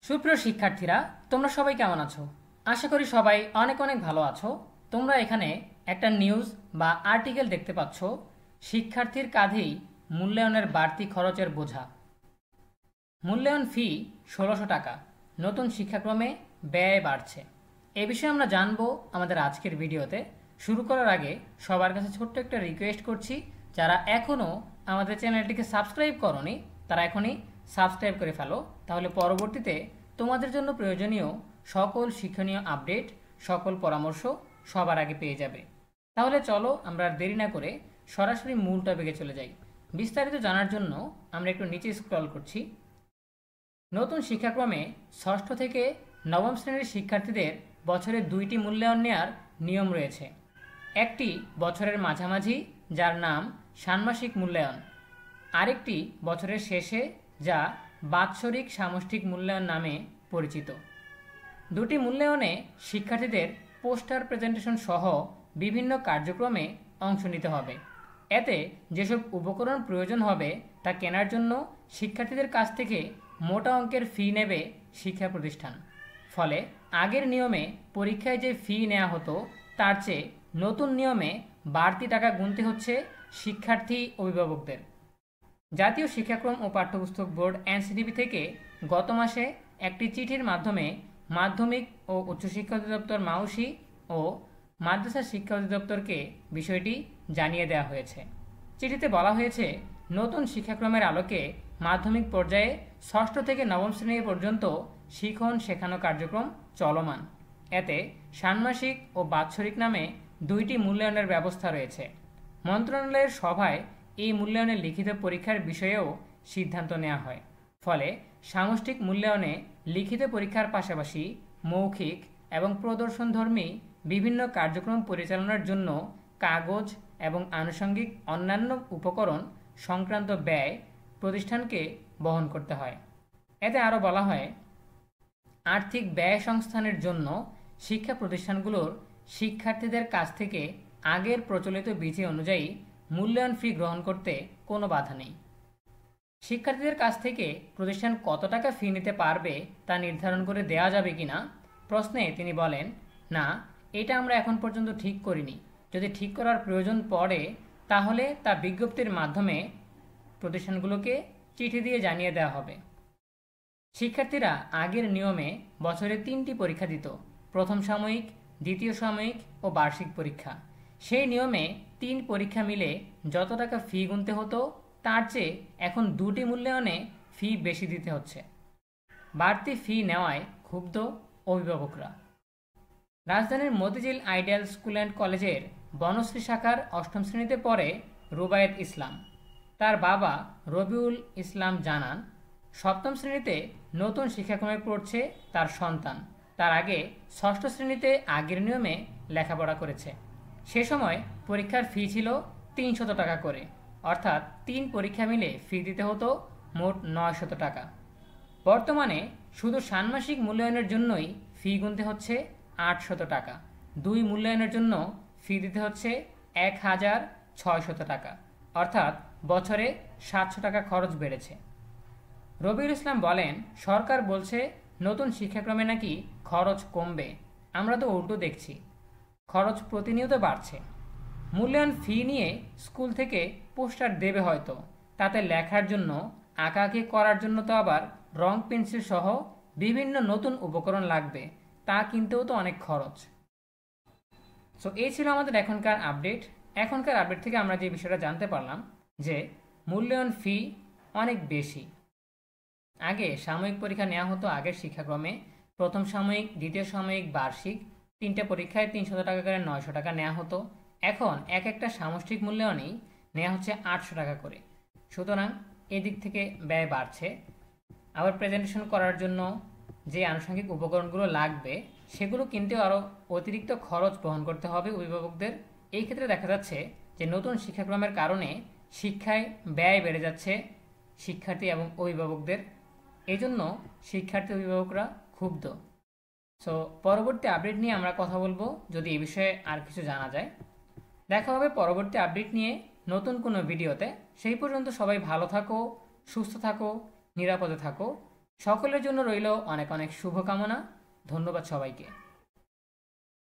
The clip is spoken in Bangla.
সুপ্রিয় শিক্ষার্থীরা, তোমরা সবাই কেমন আছো? আশা করি সবাই অনেক অনেক ভালো আছো। তোমরা এখানে একটা নিউজ বা আর্টিকেল দেখতে পাচ্ছ, শিক্ষার্থীর কাঁধেই মূল্যায়নের বাড়তি খরচের বোঝা। মূল্যায়ন ফি ১৬০০ টাকা, নতুন শিক্ষাক্রমে ব্যয় বাড়ছে। এ বিষয়ে আমরা জানবো আমাদের আজকের ভিডিওতে। শুরু করার আগে সবার কাছে ছোট্ট একটা রিকোয়েস্ট করছি, যারা এখনও আমাদের চ্যানেলটিকে সাবস্ক্রাইব করনি তারা এখনই সাবস্ক্রাইব করে ফেলো, তাহলে পরবর্তীতে তোমাদের জন্য প্রয়োজনীয় সকল শিক্ষণীয় আপডেট, সকল পরামর্শ সবার আগে পেয়ে যাবে। তাহলে চলো আমরা আর দেরি না করে সরাসরি মূল টপিকে চলে যাই। বিস্তারিত জানার জন্য আমরা একটু নিচে স্ক্রল করছি। নতুন শিক্ষাক্রমে ষষ্ঠ থেকে নবম শ্রেণীর শিক্ষার্থীদের বছরে 2টি মূল্যায়ন নেওয়ার নিয়ম রয়েছে। একটি বছরের মাঝামাঝি, যার নাম ষান্মাসিক মূল্যায়ন। আরেকটি বছরের শেষে, যা বাৎসরিক সামষ্টিক মূল্যায়ন নামে পরিচিত। দুটি মূল্যায়নে শিক্ষার্থীদের পোস্টার প্রেজেন্টেশন সহ বিভিন্ন কার্যক্রমে অংশ নিতে হবে। এতে যেসব উপকরণ প্রয়োজন হবে তা কেনার জন্য শিক্ষার্থীদের কাছ থেকে মোটা অঙ্কের ফি নেবে শিক্ষা প্রতিষ্ঠান। ফলে আগের নিয়মে পরীক্ষায় যে ফি নেওয়া হতো তার চেয়ে নতুন নিয়মে বাড়তি টাকা গুনতে হচ্ছে শিক্ষার্থী অভিভাবকদের। জাতীয় শিক্ষাক্রম ও পাঠ্যপুস্তক বোর্ড এনসিটিবি থেকে গত মাসে একটি চিঠির মাধ্যমে মাধ্যমিক ও উচ্চশিক্ষা অধিদপ্তর মাউসি ও মাদ্রাসা শিক্ষা অধিদপ্তরকে বিষয়টি জানিয়ে দেওয়া হয়েছে। চিঠিতে বলা হয়েছে, নতুন শিক্ষাক্রমের আলোকে মাধ্যমিক পর্যায়ে ষষ্ঠ থেকে নবম শ্রেণী পর্যন্ত শিখন শেখানো কার্যক্রম চলমান। এতে ষান্মাসিক ও বাৎসরিক নামে 2টি মূল্যায়নের ব্যবস্থা রয়েছে। মন্ত্রণালয়ের সভায় এই মূল্যায়নের লিখিত পরীক্ষার বিষয়েও সিদ্ধান্ত নেওয়া হয়। ফলে সামষ্টিক মূল্যায়নে লিখিত পরীক্ষার পাশাপাশি মৌখিক এবং প্রদর্শনধর্মী বিভিন্ন কার্যক্রম পরিচালনার জন্য কাগজ এবং আনুষঙ্গিক অন্যান্য উপকরণ সংক্রান্ত ব্যয় প্রতিষ্ঠানকে বহন করতে হয়। এতে আরও বলা হয়, আর্থিক ব্যয় সংস্থানের জন্য শিক্ষা প্রতিষ্ঠানগুলোর শিক্ষার্থীদের কাছ থেকে আগের প্রচলিত বিধি অনুযায়ী মূল্যায়ন ফি গ্রহণ করতে কোনো বাধা নেই। শিক্ষার্থীদের কাছ থেকে প্রতিষ্ঠান কত টাকা ফি নিতে পারবে তা নির্ধারণ করে দেওয়া যাবে কিনা প্রশ্নে তিনি বলেন, না, এটা আমরা এখন পর্যন্ত ঠিক করিনি। যদি ঠিক করার প্রয়োজন পড়ে তাহলে তা বিজ্ঞপ্তির মাধ্যমে প্রতিষ্ঠানগুলোকে চিঠি দিয়ে জানিয়ে দেওয়া হবে। শিক্ষার্থীরা আগের নিয়মে বছরে 3টি পরীক্ষা দিত, প্রথম সাময়িক, দ্বিতীয় সাময়িক ও বার্ষিক পরীক্ষা। সেই নিয়মে 3 পরীক্ষা মিলে যত টাকা ফি গুনতে হতো তার চেয়ে এখন 2টি মূল্যায়নে ফি বেশি দিতে হচ্ছে। বাড়তি ফি নেওয়ায় ক্ষুব্ধ অভিভাবকরা। রাজধানীর মতিঝিল আইডিয়াল স্কুল অ্যান্ড কলেজের বনশ্রী শাখার 8ম শ্রেণীতে পড়ে রুবায়েত ইসলাম। তার বাবা রবিউল ইসলাম জানান, 7ম শ্রেণীতে নতুন শিক্ষাক্রমে পড়ছে তার সন্তান। তার আগে 6ষ্ঠ শ্রেণীতে আগের নিয়মে লেখাপড়া করেছে। সে সময় পরীক্ষার ফি ছিল 300 টাকা করে, অর্থাৎ 3 পরীক্ষা মিলে ফি দিতে হতো মোট 900 টাকা। বর্তমানে শুধু ষান্মাসিক মূল্যায়নের জন্যই ফি গুনতে হচ্ছে 800 টাকা। 2 মূল্যায়নের জন্য ফি দিতে হচ্ছে 1600 টাকা, অর্থাৎ বছরে 700 টাকা খরচ বেড়েছে। রবিউল ইসলাম বলেন, সরকার বলছে নতুন শিক্ষাক্রমে নাকি খরচ কমবে, আমরা তো উল্টো দেখছি, খরচ প্রতিনিয়ত বাড়ছে। মূল্যায়ন ফি নিয়ে স্কুল থেকে পোস্টার দেবে হয়তো, তাতে লেখার জন্য, আঁকাআঁকি করার জন্য তো আবার রং পেন্সিল সহ বিভিন্ন নতুন উপকরণ লাগবে, তা কিনতেও তো অনেক খরচ। সো এই ছিল আমাদের এখনকার আপডেট থেকে আমরা যে বিষয়টা জানতে পারলাম যে মূল্যায়ন ফি অনেক বেশি। আগে সাময়িক পরীক্ষা নেওয়া হতো আগের শিক্ষাক্রমে, প্রথম সাময়িক, দ্বিতীয় সাময়িক, বার্ষিক, 3টে পরীক্ষায় 300 টাকা করে 900 টাকা নেওয়া হতো। এখন একটা সামষ্টিক মূল্যায়নেই নেওয়া হচ্ছে 800 টাকা করে। সুতরাং এদিক থেকে ব্যয় বাড়ছে। আবার প্রেজেন্টেশন করার জন্য যে আনুষঙ্গিক উপকরণগুলো লাগবে সেগুলো কিনতেও আরও অতিরিক্ত খরচ বহন করতে হবে অভিভাবকদের। এই ক্ষেত্রে দেখা যাচ্ছে যে নতুন শিক্ষাক্রমের কারণে শিক্ষায় ব্যয় বেড়ে যাচ্ছে শিক্ষার্থী এবং অভিভাবকদের। এই জন্য শিক্ষার্থী অভিভাবকরা ক্ষুব্ধ। সো পরবর্তী আপডেট নিয়ে আমরা কথা বলবো যদি এই বিষয়ে আর কিছু জানা যায়। দেখা হবে পরবর্তী আপডেট নিয়ে নতুন কোনো ভিডিওতে। সেই পর্যন্ত সবাই ভালো থাকো, সুস্থ থাকো, নিরাপদে থাকো। সকলের জন্য রইল অনেক অনেক শুভকামনা। ধন্যবাদ সবাইকে।